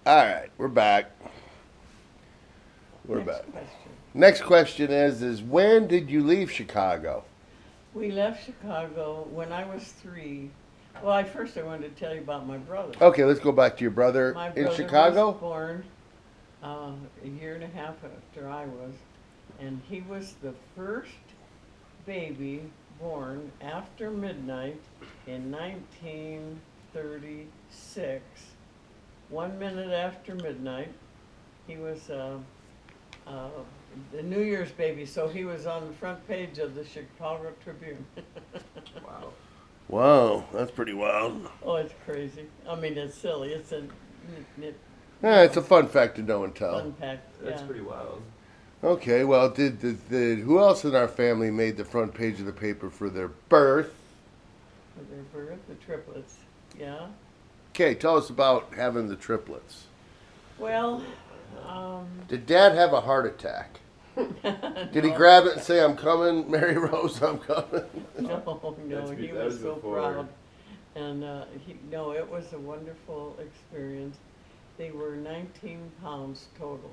All right, we're back. We're Next back. question. Next question is when did you leave Chicago? We left Chicago when I was 3. Well, I wanted to tell you about my brother. Okay, let's go back to your brother My in brother was Chicago. born a year and a half after I was, and he was the first baby born after midnight in 1936. 1 minute after midnight, he was uh, the New Year's baby, so he was on the front page of the Chicago Tribune. Wow. Wow, that's pretty wild. Oh, it's crazy. I mean, it's silly. It's a Yeah, it's a fun fact to know and tell. fun fact. That's Yeah. pretty wild. Okay, well, did who else in our family made the front page of the paper for their birth? For their birth, the triplets. Yeah. Okay, tell us about having the triplets. Well, um, Did Dad have a heart attack? Did he no, grab it and say, "I'm coming, Mary Rose, I'm coming"? no, he That was was so before. proud. And no, it was a wonderful experience. They were 19 pounds total.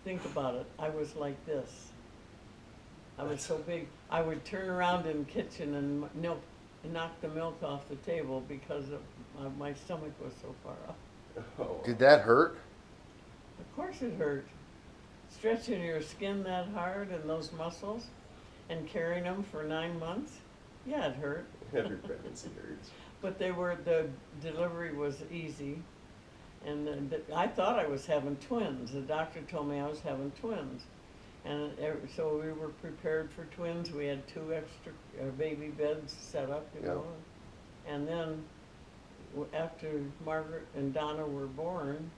Think about it. I was like this. I was so big. I would turn around in the kitchen and knock the milk off the table because my stomach was so far up. Oh. Did that hurt? Of course it hurt. Stretching your skin that hard and those muscles and carrying them for 9 months, yeah, it hurt. Every pregnancy hurts. But the delivery was easy. And I thought I was having twins. The doctor told me I was having twins. And so we were prepared for twins. We had 2 extra baby beds set up, you Yeah. know. And then after Margaret and Donna were born,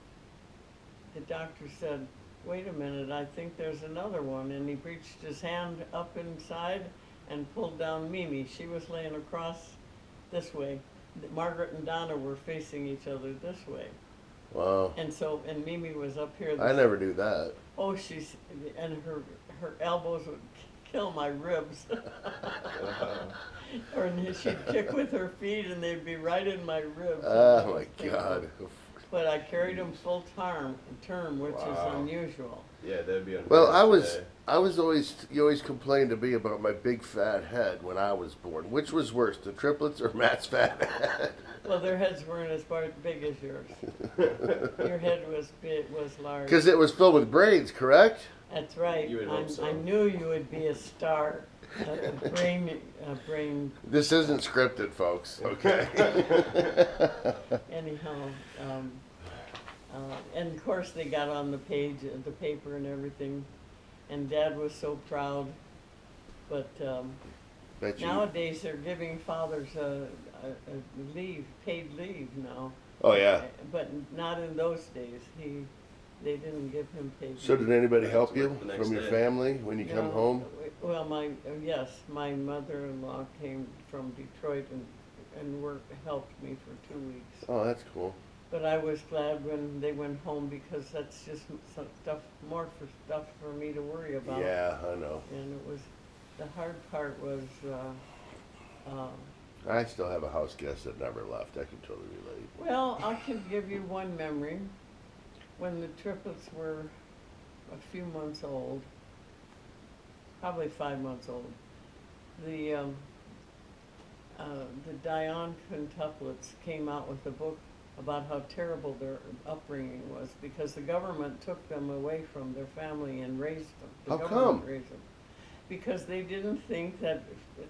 the doctor said, wait a minute, I think there's another one. And he reached his hand up inside and pulled down Mimi. She was laying across this way. Margaret and Donna were facing each other this way. Wow, And Mimi was up here. I never knew that. Oh, and her elbows would kill my ribs. Or she'd kick with her feet and they'd be right in my ribs. Oh my God. But I carried them full term, which Wow. is unusual. Yeah, that'd be unreal. Well, today. I was always, you always complained to me about my big fat head when I was born. Which was worse, the triplets or Matt's fat head? Well, their heads weren't as big as yours. Your head was large. Because it was filled with brains, correct? That's right. You would hope so. I knew you would be a star, a brain. This isn't scripted, folks. Okay. Anyhow, and of course they got on the page of the paper and everything, and Dad was so proud. But Bet you. nowadays they're giving fathers a paid leave now. Oh yeah. But not in those days. They didn't give him paid So leave. did anybody Back help to you work the next from your day. family when you come No, home? Well, yes, my mother-in-law came from Detroit and helped me for 2 weeks. Oh, that's cool. But I was glad when they went home because that's just some stuff for me to worry about. Yeah, I know. And the hard part was, I still have a house guest that never left. I can totally relate. well, I can give you one memory. When the triplets were a few months old, probably 5 months old, the Dion quintuplets came out with a book about how terrible their upbringing was because the government took them away from their family and raised them. The How government come? raised them. Because they didn't think that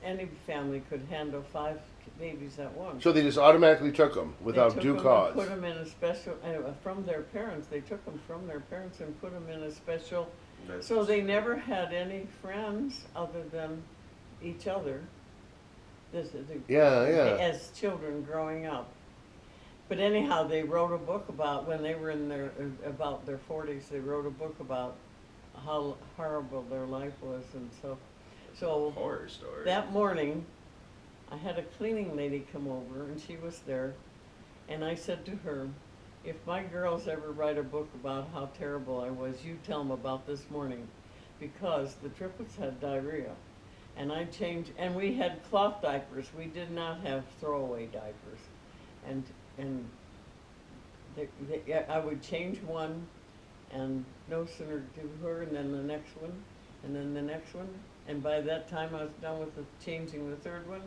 any family could handle 5 babies at once. So they just automatically took them without They took due them cause. and put them in a special, from their parents. They took them from their parents and put them in a special, That's so they never had any friends other than each other. Yeah, yeah. As children growing up. But anyhow, they wrote a book about, when they were in about their 40s, they wrote a book about how horrible their life was and so horror story. that morning, I had a cleaning lady come over, and she was there, and I said to her, if my girls ever write a book about how terrible I was, you tell them about this morning, because the triplets had diarrhea, and and we had cloth diapers. We did not have throwaway diapers, and Yeah, I would change one, and no sooner do her, and then the next one, and then the next one, and by that time I was done with changing the third one,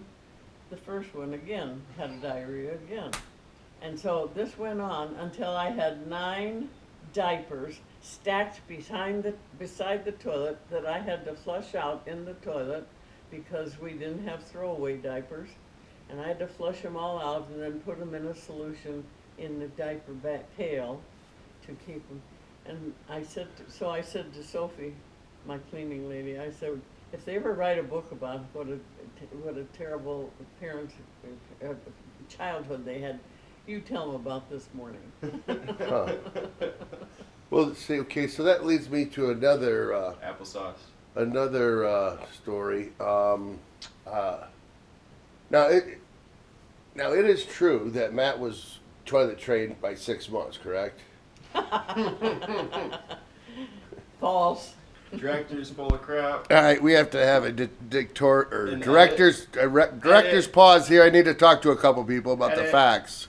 the first one again had diarrhea again. And so this went on until I had 9 diapers stacked beside the toilet that I had to flush out in the toilet because we didn't have throwaway diapers. And I had to flush them all out and then put them in a solution in the diaper pail to keep them. And I said to Sophie, my cleaning lady, I said, if they ever write a book about what a terrible childhood they had, you tell them about this morning. Huh. Well, see, okay, so that leads me to another Applesauce. story. Now it is true that Matt was toilet trained by 6 months, correct? False. Director's full of crap. All right, we have to have a An director's pause here. I need to talk to a couple people about the Edit. facts.